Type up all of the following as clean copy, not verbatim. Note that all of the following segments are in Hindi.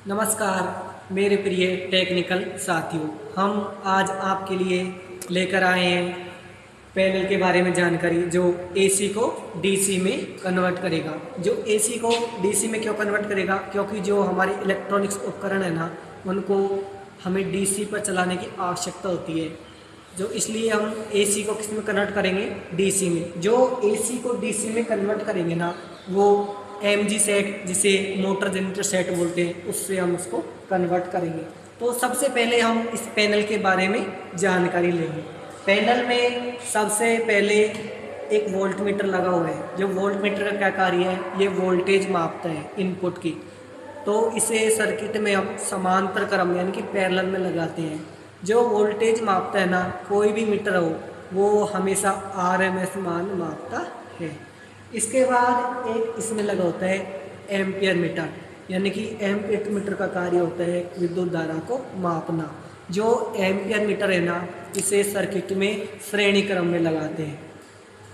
नमस्कार मेरे प्रिय टेक्निकल साथियों। हम आज आपके लिए लेकर आए हैं पैनल के बारे में जानकारी जो एसी को डीसी में कन्वर्ट करेगा। जो एसी को डीसी में क्यों कन्वर्ट करेगा? क्योंकि जो हमारे इलेक्ट्रॉनिक्स उपकरण है ना, उनको हमें डीसी पर चलाने की आवश्यकता होती है। जो इसलिए हम एसी को किस में कन्वर्ट करेंगे? डीसी में। जो एसी को डीसी में कन्वर्ट करेंगे ना, वो एमजी सेट, जिसे मोटर जनरेटर सेट बोलते हैं, उससे हम उसको कन्वर्ट करेंगे। तो सबसे पहले हम इस पैनल के बारे में जानकारी लेंगे। पैनल में सबसे पहले एक वोल्ट मीटर लगा हुआ है। जो वोल्ट मीटर का क्या कार्य है? ये वोल्टेज मापता है इनपुट की। तो इसे सर्किट में हम समांतर क्रम यानी कि पैरेलल में लगाते हैं। जो वोल्टेज मापता है ना, कोई भी मीटर हो, वो हमेशा आरएमएस मान मापता है। इसके बाद एक इसमें लगा होता है एम्पियर मीटर, यानी कि एम्पियर मीटर का कार्य होता है विद्युत धारा को मापना। जो एम्पियर मीटर है ना, इसे सर्किट में श्रेणी क्रम में लगाते हैं।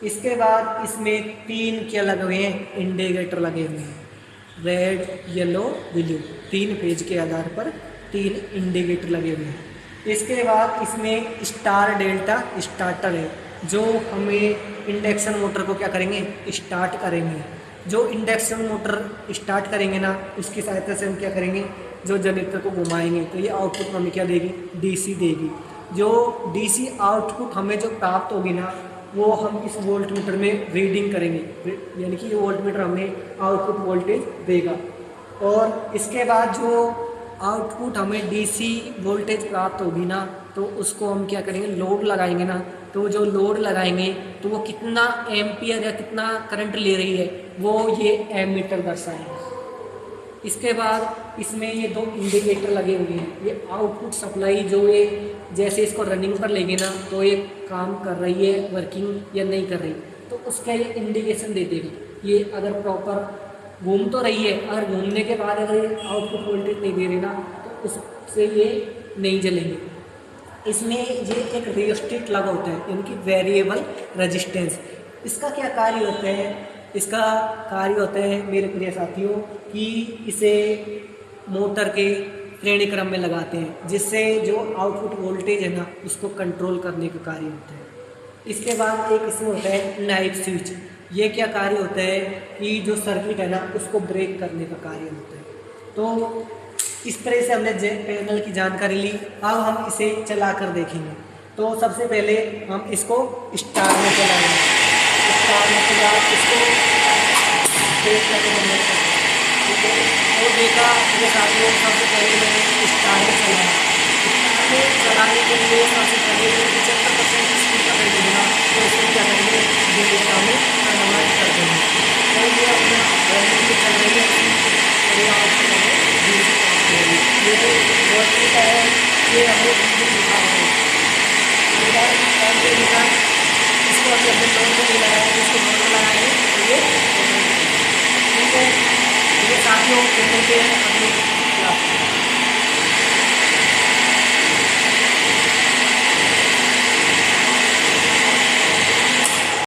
इसके बाद इसमें तीन क्या लगे हुए हैं? इंडिकेटर लगे हुए हैं, रेड, येलो, ब्लू। तीन पेज के आधार पर तीन इंडिकेटर लगे हुए हैं। इसके बाद इसमें स्टार डेल्टा स्टार्टर है, जो हमें इंडक्शन मोटर को क्या करेंगे? स्टार्ट करेंगे। जो इंडक्शन मोटर स्टार्ट करेंगे ना, उसकी सहायता से हम क्या करेंगे? जो जनरेटर को घुमाएंगे तो ये आउटपुट हमें क्या देगी? डीसी देगी। जो डीसी आउटपुट हमें जो प्राप्त होगी ना, वो हम इस वोल्ट मीटर में रीडिंग करेंगे, यानी कि ये वोल्ट मीटर हमें आउटपुट वोल्टेज देगा। और इसके बाद जो आउटपुट हमें डीसी वोल्टेज प्राप्त होगी ना, तो उसको हम क्या करेंगे? लोड लगाएंगे ना। तो जो लोड लगाएंगे तो वो कितना एम्पियर या कितना करंट ले रही है, वो ये एमीटर दर्शाएगा। इसके बाद इसमें ये दो इंडिकेटर लगे हुए हैं। ये आउटपुट सप्लाई जो ये जैसे इसको रनिंग पर लेंगे ना, तो ये काम कर रही है, वर्किंग या नहीं कर रही, तो उसका ये इंडिकेशन दे देगा। ये अगर प्रॉपर घूम तो रही है, अगर घूमने के बाद अगर ये आउटपुट वोल्टेज नहीं दे रही ना, तो उससे ये नहीं जलेंगे। इसमें ये एक रियोस्टेट लगा होता है, यानी कि वेरिएबल रेजिस्टेंस। इसका क्या कार्य होता है? इसका कार्य होता है मेरे प्रिय साथियों कि इसे मोटर के श्रेणी क्रम में लगाते हैं, जिससे जो आउटपुट वोल्टेज है ना, उसको कंट्रोल करने का कार्य होता है। इसके बाद एक इसमें होता है नाइट स्विच। ये क्या कार्य होता है कि जो सर्किट है ना, उसको ब्रेक करने का कार्य होता है। तो इस तरह से हमने पैनल की जानकारी ली। अब हम इसे चला कर देखेंगे। तो सबसे पहले हम इसको स्टार में चलाएंगे। स्टार में के बाद इसको ब्रेक करके बंद करेंगे, ठीक है। वो देखा मेरे साथियों, सबसे पहले मैंने स्टार में चलाया। स्टार में चलाने के लिए सबसे पहले 75% स्पीड का कर देगा, तो इसको क्या करेंगे? डेल्टा में कन्वर्ट कर देंगे। तो ये अपना रनिंग में चल रही है, ये वोल्टेज है, ये हमें दिखा रहे हैं। इसको अभी अपने लोड में नहीं लगाया, इसको लोड में लगाएंगे तो ये ठीक है। ये साथियों मिलते हैं अगली क्लास में।